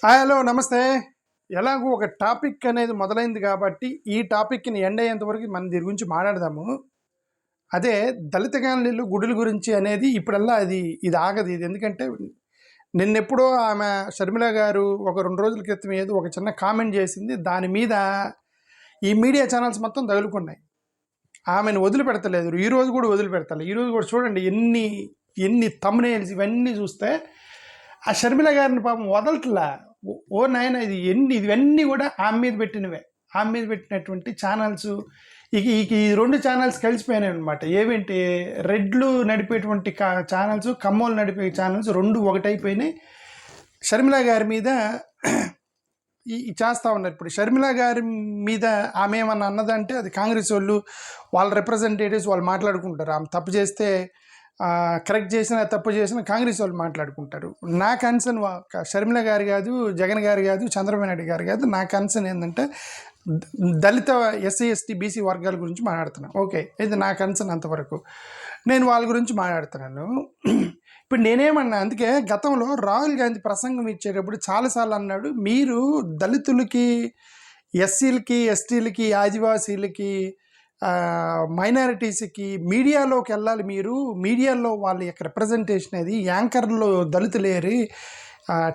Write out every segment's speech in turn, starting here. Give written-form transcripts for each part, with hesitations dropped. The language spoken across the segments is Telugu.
హలో నమస్తే. ఎలాగో ఒక టాపిక్ అనేది మొదలైంది కాబట్టి ఈ టాపిక్ని ఎండ్ అయ్యేంత వరకు మనం దీని గురించి మాట్లాడదాము. అదే దళిత కాలనీలు గుడుల గురించి అనేది ఇప్పుడల్లా ఇది ఆగదు. ఇది ఎందుకంటే నిన్నెప్పుడో ఆమె షర్మిల గారు ఒక 2 రోజుల క్రితం ఏదో ఒక చిన్న కామెంట్ చేసింది. దాని మీద ఈ మీడియా ఛానల్స్ మొత్తం తగులుకున్నాయి. ఆమెను వదిలిపెడతలేదు. ఈరోజు కూడా వదిలిపెడతలేదు. ఈరోజు కూడా చూడండి ఎన్ని ఎన్ని థంబ్నెయిల్స్ ఇవన్నీ చూస్తే ఆ షర్మిల గారిని పాపం వదలట్లా. ఓ నాయన ఇవన్నీ కూడా ఆమె మీద పెట్టినవే. ఆమె మీద పెట్టినటువంటి ఛానల్స్. ఈ 2 ఛానల్స్ కలిసిపోయినాయి అనమాట. ఏవేంటి, రెడ్లు నడిపేటువంటి ఛానల్స్, కమ్మోలు నడిపే ఛానల్స్ 2 ఒకటైపోయినాయి. షర్మిల గారి మీద చేస్తూ ఉన్నారు. ఇప్పుడు షర్మిల గారి మీద ఆమె ఏమన్నా అన్నదంటే అది కాంగ్రెస్ వాళ్ళు, వాళ్ళ రిప్రజెంటేటివ్స్ వాళ్ళు మాట్లాడుకుంటారు. ఆమె తప్పు చేస్తే కరెక్ట్ చేసిన తప్పు చేసిన కాంగ్రెస్ వాళ్ళు మాట్లాడుకుంటారు. నా కన్సర్న్ షర్మిల గారు కాదు, జగన్ గారు కాదు, చంద్రబాబు నాయుడు గారు కాదు. నా కన్సర్న్ ఏంటంటే దళిత ఎస్సీ ఎస్టీ బీసీ వర్గాల గురించి మాట్లాడుతున్నాను. ఓకే, ఇది నా కన్సర్న్ అంతవరకు. నేను వాళ్ళ గురించి మాట్లాడుతున్నాను. ఇప్పుడు నేనేమన్నా, అందుకే గతంలో రాహుల్ గాంధీ ప్రసంగం ఇచ్చేటప్పుడు చాలాసార్లు అన్నాడు, మీరు దళితులకి, ఎస్సీలకి, ఎస్టీలకి, ఆదివాసీలకి, మైనారిటీస్కి మీడియాలోకి వెళ్ళాలి. మీరు మీడియాలో వాళ్ళ యొక్క రిప్రజెంటేషన్ అది, యాంకర్లో దళితులేరి,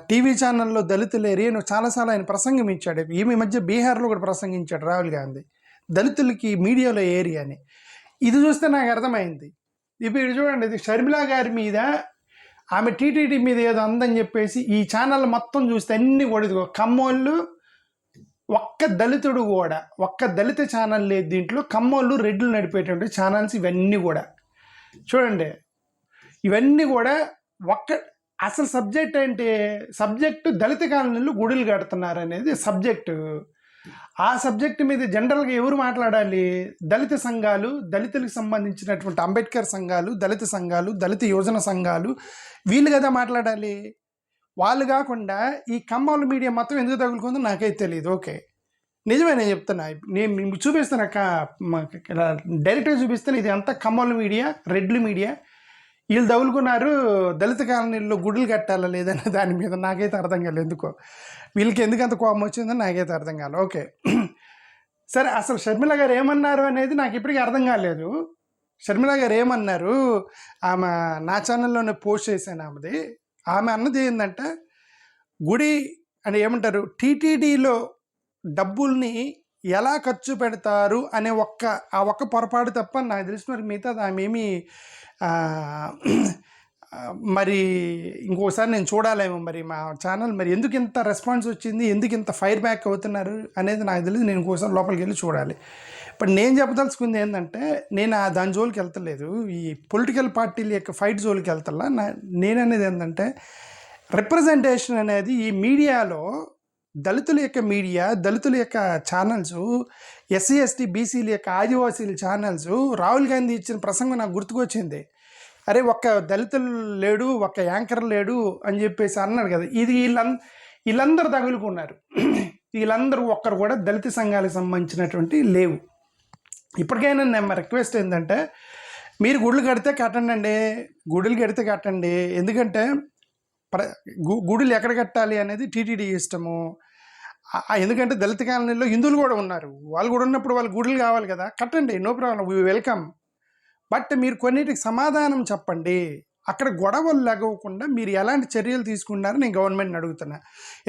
టీవీ ఛానల్లో దళితులేరి అని చాలాసార్లు ఆయన ప్రసంగం ఇచ్చాడు. ఈ మధ్య బీహార్లో కూడా ప్రసంగించాడు రాహుల్ గాంధీ, దళితులకి మీడియాలో ఏరి అని. ఇది చూస్తే నాకు అర్థమైంది. ఇప్పుడు చూడండి, ఇది షర్మిల గారి మీద, ఆమె టీటీడీ మీద ఏదో అందని చెప్పేసి ఈ ఛానల్ మొత్తం చూస్తే అన్నీ కూడా కమ్మోళ్ళు, ఒక్క దళితుడు కూడా, ఒక్క దళిత ఛానల్ లేదు దీంట్లో. కమ్మోళ్ళు, రెడ్లు నడిపేటువంటి ఛానల్స్ ఇవన్నీ కూడా చూడండి. ఇవన్నీ కూడా అసలు సబ్జెక్ట్ అంటే, సబ్జెక్టు దళిత కాలనీలు గుడులు కడుతున్నారు అనేది సబ్జెక్టు. ఆ సబ్జెక్టు మీద జనరల్గా ఎవరు మాట్లాడాలి? దళిత సంఘాలు, దళితులకు సంబంధించినటువంటి అంబేద్కర్ సంఘాలు, దళిత సంఘాలు, దళిత యువజన సంఘాలు, వీళ్ళు కదా మాట్లాడాలి. వాళ్ళు కాకుండా ఈ కమ్మోళ్ళ మీడియా మొత్తం ఎందుకు తగులుకుందో నాకైతే తెలియదు. ఓకే, నిజమే, నేను చెప్తున్నా. నేను చూపిస్తాను, డైరెక్ట్గా చూపిస్తాను. ఇది అంతా కమ్మోళ్ళ మీడియా, రెడ్లు మీడియా. వీళ్ళు తగులుకున్నారు దళిత కాలనీల్లో గుడులు కట్టాలా లేదనే దాని మీద. నాకైతే అర్థం కాలేదు ఎందుకో, వీళ్ళకి ఎందుకంత కోపం వచ్చిందని నాకైతే అర్థం కాలేదు. ఓకే, సరే, అసలు షర్మిల గారు ఏమన్నారు అనేది నాకు ఇప్పటికీ అర్థం కాలేదు. షర్మిల గారు ఏమన్నారు, ఆమె నా ఛానల్లోనే పోస్ట్ చేశాను ఆమెది. ఆమె అన్నది ఏంటంటే, గుడి అని ఏమంటారు, టీటీడీలో డబ్బుల్ని ఎలా ఖర్చు పెడతారు అనే ఆ ఒక్క పొరపాటు తప్ప నాకు తెలిసిన వరకు మిగతా ఆమె ఏమీ మరి ఇంకోసారి నేను చూడాలేమో. మరి మా ఛానల్ మరి ఎందుకు ఇంత రెస్పాన్స్ వచ్చింది, ఎందుకు ఇంత ఫైర్ బ్యాక్ అవుతున్నారు అనేది నాకు తెలియదు. నేను ఇంకోసారి లోపలికి వెళ్ళి చూడాలి. ఇప్పుడు నేను చెప్పదలుచుకుంది ఏంటంటే, నేను దాని జోలికి వెళ్తలేదు, ఈ పొలిటికల్ పార్టీల యొక్క ఫైట్ జోలికి వెళ్తలా. నేననేది ఏంటంటే, రిప్రజెంటేషన్ అనేది ఈ మీడియాలో దళితుల యొక్క మీడియా, దళితుల యొక్క ఛానల్స్, ఎస్సీ ఎస్టీ బీసీల యొక్క ఆదివాసీల ఛానల్స్. రాహుల్ గాంధీ ఇచ్చిన ప్రసంగం నాకు గుర్తుకొచ్చింది. అరే, ఒక్క దళితులు లేడు, ఒక్క యాంకర్ లేడు అని చెప్పేసి అన్నాడు కదా. ఇది వీళ్ళందరూ తగులుకున్నారు. వీళ్ళందరూ ఒక్కరు కూడా దళిత సంఘాలకు సంబంధించినటువంటి లేవు. ఇప్పటికైనా నేను రిక్వెస్ట్ ఏంటంటే, మీరు గుడులు కడితే కట్టండి, గుడులు కడితే కట్టండి. ఎందుకంటే గుడులు ఎక్కడ కట్టాలి అనేది టీటీడీ ఇష్టము. ఎందుకంటే దళిత కాలనీలో హిందువులు కూడా ఉన్నారు. వాళ్ళు కూడా ఉన్నప్పుడు వాళ్ళు గుడులు కావాలి కదా, కట్టండి, no problem, we welcome. But మీరు కొన్నిటికి సమాధానం చెప్పండి. అక్కడ గొడవలు లేకుండా మీరు ఎలాంటి చర్యలు తీసుకున్నారని నేను గవర్నమెంట్ని అడుగుతున్నా.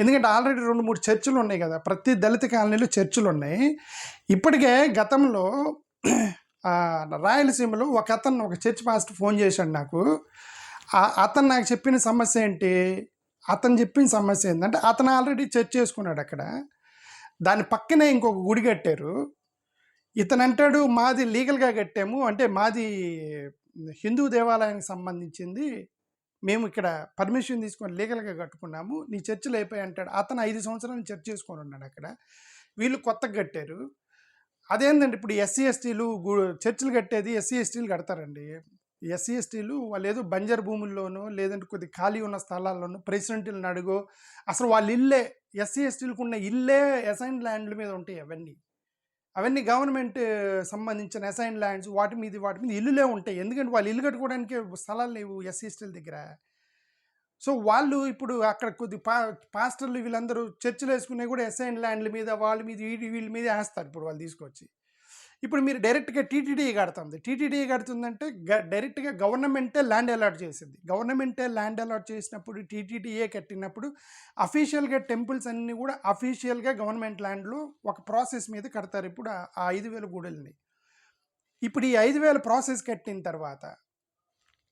ఎందుకంటే ఆల్రెడీ 2-3 చర్చిలు ఉన్నాయి కదా, ప్రతి దళిత కాలనీలో చర్చిలు ఉన్నాయి. ఇప్పటికే గతంలో రాయలసీమలో ఒక చర్చ్ పాస్టర్ ఫోన్ చేశాడు నాకు. అతను నాకు చెప్పిన సమస్య ఏంటి, అతను ఆల్రెడీ చర్చ్ చేసుకున్నాడు అక్కడ. దాని పక్కనే ఇంకొక గుడి కట్టారు. ఇతను అంటాడు, మాది లీగల్గా కట్టాము, అంటే మాది హిందూ దేవాలయానికి సంబంధించింది, మేము ఇక్కడ పర్మిషన్ తీసుకొని లీగల్గా కట్టుకున్నాము, నీ చర్చిలు అయిపోయి అంటాడు. అతను 5 సంవత్సరాలు చర్చ్ చేసుకొని ఉన్నాడు అక్కడ. వీళ్ళు కొత్తగా కట్టారు. అదేంటంటే, ఇప్పుడు ఎస్సీ ఎస్టీలు చర్చిలు కట్టేది ఎస్సీ ఎస్టీలు కడతారండి. ఎస్సీ ఎస్టీలు వాళ్ళు ఏదో బంజర్ భూముల్లోనూ, లేదంటే కొద్ది ఖాళీ ఉన్న స్థలాల్లోనూ ప్రెసిడెంట్లను అడుగో, అసలు వాళ్ళ ఇల్లే, ఎస్సీ ఎస్టీలకు ఉన్న ఇల్లే అసైన్ ల్యాండ్ల మీద ఉంటాయి. అవన్నీ గవర్నమెంట్ సంబంధించిన అసైన్ ల్యాండ్స్, వాటి మీద ఇల్లులే ఉంటాయి. ఎందుకంటే వాళ్ళు ఇల్లు కట్టుకోవడానికి స్థలాలు లేవు ఎస్సీ ఎస్టీల దగ్గర. సో వాళ్ళు ఇప్పుడు అక్కడ కొద్ది పాస్టర్లు వీళ్ళందరూ చర్చిలు వేసుకునే కూడా ఎస్ఐన్ ల్యాండ్ల మీద వాళ్ళ మీద వీళ్ళ మీద వేస్తారు ఇప్పుడు వాళ్ళు తీసుకొచ్చి. ఇప్పుడు మీరు డైరెక్ట్గా టీటీడీ కడుతుంది. టీటీడీ కడుతుందంటే డైరెక్ట్గా గవర్నమెంటే ల్యాండ్ అలాట్ చేసింది. గవర్నమెంటే ల్యాండ్ అలాట్ చేసినప్పుడు టీటీడీఏ కట్టినప్పుడు అఫీషియల్గా టెంపుల్స్ అన్నీ కూడా అఫీషియల్గా గవర్నమెంట్ ల్యాండ్లో ఒక ప్రాసెస్ మీద కడతారు. ఇప్పుడు ఆ 5,000 గుడుల్ని ఇప్పుడు ఈ 5,000 ప్రాసెస్ కట్టిన తర్వాత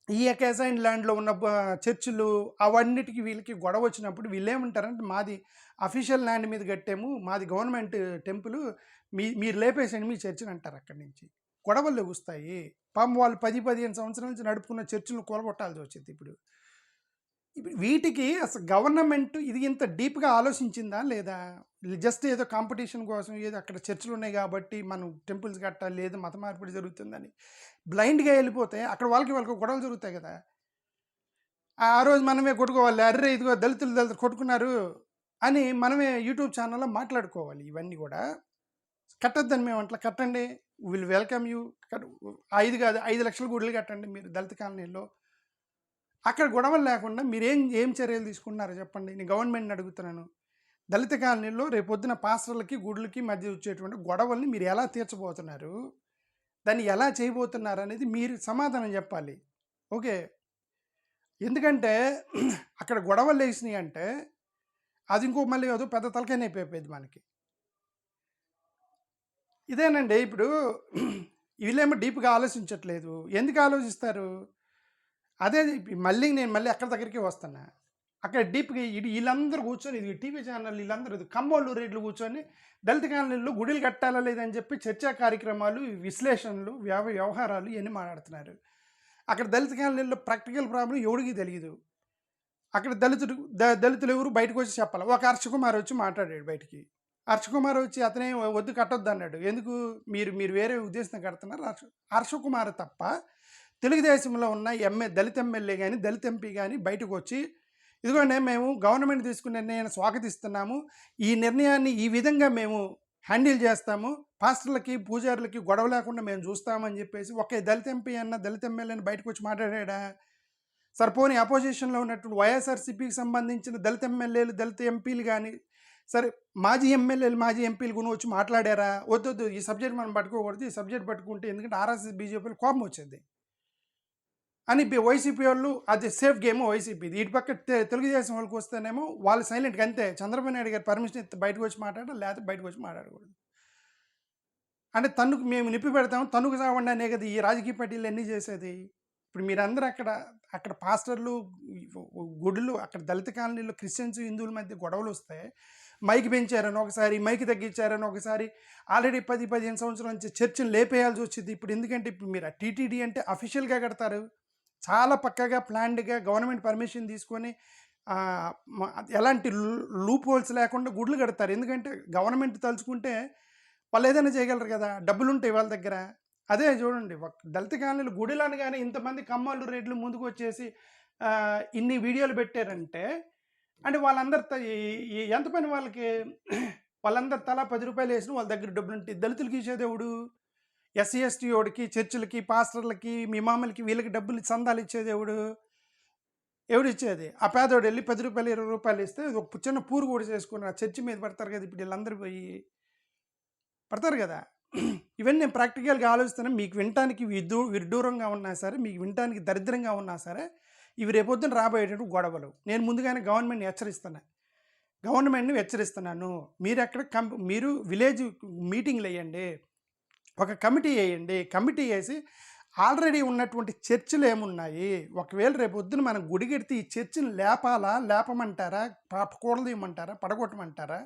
ఈ అసైన్ ల్యాండ్లో ఉన్న చర్చిలు అవన్నిటికీ వీళ్ళకి గొడవ వచ్చినప్పుడు వీళ్ళు ఏమంటారంటే మాది అఫీషియల్ ల్యాండ్ మీద కట్టాము, మాది గవర్నమెంట్ టెంపుల్, మీరు లేపేసండి మీ చర్చిని అంటారు. అక్కడి నుంచి గొడవలు లెగుస్తాయి. పాపం వాళ్ళు 10-15 సంవత్సరాల నుంచి నడుపుకున్న చర్చిలను కూలగొట్టాల్సి వచ్చింది. ఇప్పుడు వీటికి అసలు గవర్నమెంట్ ఇది ఇంత డీప్గా ఆలోచించిందా లేదా? జస్ట్ ఏదో కాంపిటీషన్ కోసం ఏదో అక్కడ చర్చిలు ఉన్నాయి కాబట్టి మనం టెంపుల్స్ కట్టాలి, లేదు మత మార్పిడి జరుగుతుందని బ్లైండ్గా వెళ్ళిపోతే అక్కడ వాళ్ళకి గొడవలు జరుగుతాయి కదా. ఆ రోజు మనమే కొట్టుకోవాలి, అర్రే ఇదిగో దళితులు కొట్టుకున్నారు అని మనమే యూట్యూబ్ ఛానల్లో మాట్లాడుకోవాలి. ఇవన్నీ కూడా కట్టొద్దని మేము అట్లా కట్టండి, విల్ వెల్కమ్ యూ, 5 కాదు 5 లక్షల గుడులు కట్టండి మీరు దళిత కాలనీలో. అక్కడ గొడవలు లేకుండా మీరు ఏం చర్యలు తీసుకున్నారో చెప్పండి. నేను గవర్నమెంట్ని అడుగుతున్నాను. దళిత కాలనీలో రేపొద్దున పాస్టర్లకి గుడులకి మధ్య వచ్చేటువంటి గొడవల్ని మీరు ఎలా తీర్చబోతున్నారు, దాన్ని ఎలా చేయబోతున్నారు అనేది మీరు సమాధానం చెప్పాలి. ఓకే, ఎందుకంటే అక్కడ గొడవలు వేసినాయి అంటే అది ఇంకో మళ్ళీ అదో పెద్ద తలకాయ అయిపోయేది మనకి. ఇదేనండి. ఇప్పుడు వీళ్ళేమో డీప్గా ఆలోచించట్లేదు. ఎందుకు ఆలోచిస్తారు? అదే నేను మళ్ళీ అక్కడ దగ్గరికి వస్తున్నా. అక్కడ డీప్గా వీళ్ళందరూ కూర్చొని ఇది టీవీ ఛానల్ వీళ్ళందరూ కమ్మోళ్ళు రేట్లు కూర్చొని దళిత కాలనీలో గుడిలు కట్టాలా లేదని చెప్పి చర్చా కార్యక్రమాలు, విశ్లేషణలు, వ్యవహారాలు ఇవన్నీ మాట్లాడుతున్నారు. అక్కడ దళిత కాలనీలో ప్రాక్టికల్ ప్రాబ్లం ఎవడికి తెలియదు. అక్కడ దళితులు ఎవరు బయటకు వచ్చి చెప్పాలి. ఒక హర్షకుమార్ వచ్చి మాట్లాడాడు బయటికి. హర్షకుమార్ వచ్చి అతనే వద్దు కట్టొద్దు అన్నాడు. ఎందుకు? మీరు వేరే ఉద్దేశం కడుతున్నారు. హర్షకుమార్ తప్ప తెలుగుదేశంలో ఉన్న దళిత ఎమ్మెల్యే కానీ దళిత ఎంపీ కానీ బయటకు వచ్చి ఇదిగోండి మేము గవర్నమెంట్ తీసుకున్న నిర్ణయాన్ని స్వాగతిస్తున్నాము, ఈ నిర్ణయాన్ని ఈ విధంగా మేము హ్యాండిల్ చేస్తాము, పాస్టర్లకి పూజారులకి గొడవ లేకుండా మేము చూస్తామని చెప్పేసి ఒక దళిత ఎంపీ అన్న దళిత ఎమ్మెల్యేని బయటకు వచ్చి మాట్లాడాడా? సరిపోని అపోజిషన్లో ఉన్నటువంటి వైఎస్ఆర్సీపీకి సంబంధించిన దళిత ఎమ్మెల్యేలు దళిత ఎంపీలు కానీ సరే మాజీ ఎమ్మెల్యేలు మాజీ ఎంపీలు కూడా వచ్చి మాట్లాడారా? వద్దొద్దు ఈ సబ్జెక్ట్ మనం పట్టుకోకూడదు, ఈ సబ్జెక్ట్ పట్టుకుంటే ఎందుకంటే ఆర్ఎస్ఎస్ బీజేపీలు కోపం వచ్చింది అని వైసీపీ వాళ్ళు అది సేఫ్ గేమ్ వైసీపీది. ఇటు పక్క తెలుగుదేశం వాళ్ళకి వస్తేనేమో వాళ్ళు సైలెంట్గా అంతే. చంద్రబాబు నాయుడు గారు పర్మిషన్ ఇస్తే బయటకు వచ్చి మాట్లాడాలి, లేకపోతే బయటకు వచ్చి మాట్లాడకూడదు. అంటే తన్నుకు మేము నిప్పి పెడతాము, తన్నుకు సావండి అనే కదా ఈ రాజకీయ పార్టీలు ఎన్ని చేసేది. ఇప్పుడు మీరందరూ అక్కడ పాస్టర్లు గుడులు అక్కడ దళిత కాలనీలో క్రిస్టియన్స్ హిందువుల మధ్య గొడవలు వస్తే మైక్ పెంచారని ఒకసారి, మైక్ తగ్గించారని ఒకసారి, ఆల్రెడీ 10-15 సంవత్సరాల నుంచి చర్చను లేపేయాల్సి వచ్చింది. ఇప్పుడు ఎందుకంటే ఇప్పుడు మీరు టీటీడీ అంటే అఫీషియల్గా కడతారు, చాలా పక్కగా ప్లాన్డ్గా గవర్నమెంట్ పర్మిషన్ తీసుకొని ఎలాంటి లూప్ హోల్స్ లేకుండా గుడులు కడతారు. ఎందుకంటే గవర్నమెంట్ తలుచుకుంటే వాళ్ళు ఏదైనా చేయగలరు కదా, డబ్బులు ఉంటాయి వాళ్ళ దగ్గర. అదే చూడండి, దళిత కాలనీలు గుడిలు అనగానే ఇంతమంది కమ్మలు రేట్లు ముందుకు వచ్చేసి ఇన్ని వీడియోలు పెట్టారంటే అంటే వాళ్ళందరు ఎంత పని వాళ్ళందరు తలా 10 రూపాయలు వేసిన వాళ్ళ దగ్గర డబ్బులు ఉంటాయి. దళితులకి ఇచ్చేదేవుడు, ఎస్సీ ఎస్టీ వాడికి, చర్చిలకి, పాస్టర్లకి, ఇమాములకి వీళ్ళకి డబ్బులు చందాలు ఇచ్చేదేవుడు, ఎవడు ఇచ్చేది? ఆ పేదోడు వెళ్ళి 10 రూపాయలు 20 రూపాయలు ఇస్తే ఒక చిన్న పూరు కూడా చేసుకుని ఆ చర్చి మీద పడతారు కదా. ఇప్పుడు వీళ్ళందరూ పోయి పడతారు కదా. ఇవన్నీ నేను ప్రాక్టికల్గా ఆలోచిస్తాను. మీకు వినటానికి విడ్డూరంగా ఉన్నా సరే, మీకు వినటానికి దరిద్రంగా ఉన్నా సరే, ఇవి రేపొద్దున రాబోయేటటువంటి గొడవలు. నేను ముందుగానే గవర్నమెంట్ని హెచ్చరిస్తున్నాను. మీరు విలేజ్ మీటింగ్లు వేయండి, ఒక కమిటీ వేయండి. కమిటీ వేసి ఆల్రెడీ ఉన్నటువంటి చర్చిలు ఏమున్నాయి, ఒకవేళ రేపొద్దున మనం గుడి కడితే ఈ చర్చిని లేపమంటారా, కూడదీయమంటారా, పడగొట్టమంటారా,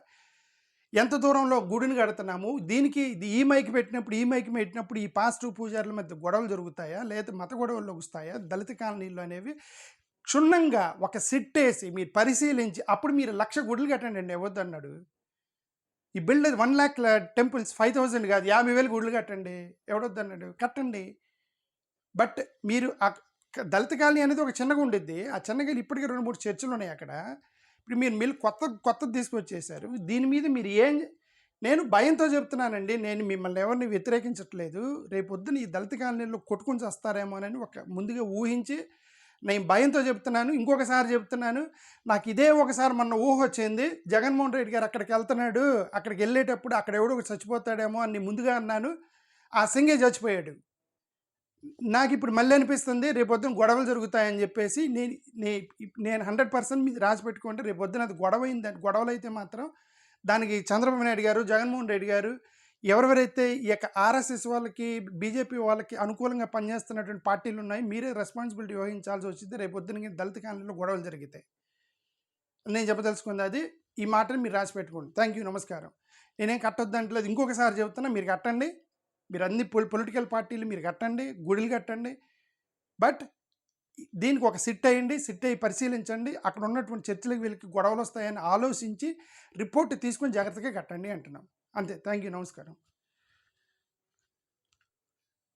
ఎంత దూరంలో గుడిని కడుతున్నాము, దీనికి ఈ మైక్ పెట్టినప్పుడు ఈ పాజిటివ్ పూజారుల మధ్య గొడవలు జరుగుతాయా, లేదా మత గొడవలు వస్తాయా దళిత కాలనీలు అనేవి క్షుణ్ణంగా ఒక సిట్ వేసి మీరు పరిశీలించి అప్పుడు మీరు 1,00,000 గుడులు కట్టండి. ఎవద్దన్నాడు? ఈ బిల్డ్ 1 lakh టెంపుల్స్ 5,000 కాదు 50,000 గుడులు కట్టండి. ఎవడొద్దన్నాడు? కట్టండి. బట్ మీరు దళిత కాలనీ అనేది ఒక చిన్నగా ఉండిద్ది. ఆ చిన్నగా ఇప్పటికీ 2-3 చర్చిలు ఉన్నాయి అక్కడ. ఇప్పుడు మీరు కొత్తది తీసుకొచ్చేసారు. దీని మీద మీరు నేను భయంతో చెప్తున్నానండి. నేను మిమ్మల్ని ఎవరిని వ్యతిరేకించట్లేదు. రేపొద్దున ఈ దళిత కాలనీలో కొట్టుకుని చేస్తారేమోనని ముందుగా ఊహించి నేను భయంతో చెప్తున్నాను, ఇంకొకసారి చెప్తున్నాను. నాకు ఇదే ఒకసారి మొన్న ఊహ వచ్చింది. జగన్మోహన్ రెడ్డి గారు అక్కడికి వెళ్తున్నాడు, అక్కడికి వెళ్ళేటప్పుడు అక్కడ ఎవడో ఒకడు చచ్చిపోతాడేమో అని ముందుగా అన్నాను. ఆ సింగే చచ్చిపోయాడు. నాకు ఇప్పుడు మళ్ళీ అనిపిస్తుంది రేపొద్దున గొడవలు జరుగుతాయని చెప్పేసి నేను 100% మీరు రాసి పెట్టుకోండి. రేపొద్దున అది గొడవ అయిందని, గొడవలు అయితే మాత్రం దానికి చంద్రబాబు నాయుడు గారు, జగన్మోహన్ రెడ్డి గారు, ఎవరెవరైతే ఈ యొక్క ఆర్ఎస్ఎస్ వాళ్ళకి, బీజేపీ వాళ్ళకి అనుకూలంగా పనిచేస్తున్నటువంటి పార్టీలు ఉన్నాయి, మీరే రెస్పాన్సిబిలిటీ వహించాల్సి వచ్చింది. రేపొద్దున దళిత కాలనీలో గొడవలు జరిగితే నేను చెప్పదలుచుకుంది అది. ఈ మాటని మీరు రాసి పెట్టుకోండి. థ్యాంక్ యూ, నమస్కారం. నేనేం కట్టొద్దంటలేదు, ఇంకొకసారి చెబుతున్నా, మీరు కట్టండి. మీరు అన్ని పొలిటికల్ పార్టీలు మీరు కట్టండి, గుడులు కట్టండి. బట్ దీనికి ఒక సిట్ అయ్యండి, సిట్ అయ్యి పరిశీలించండి. అక్కడ ఉన్నటువంటి చర్చలకు వీళ్ళకి గొడవలు వస్తాయని ఆలోచించి రిపోర్ట్ తీసుకొని జాగ్రత్తగా కట్టండి అంటున్నాం. అంతే. థ్యాంక్ యూ, నమస్కారం.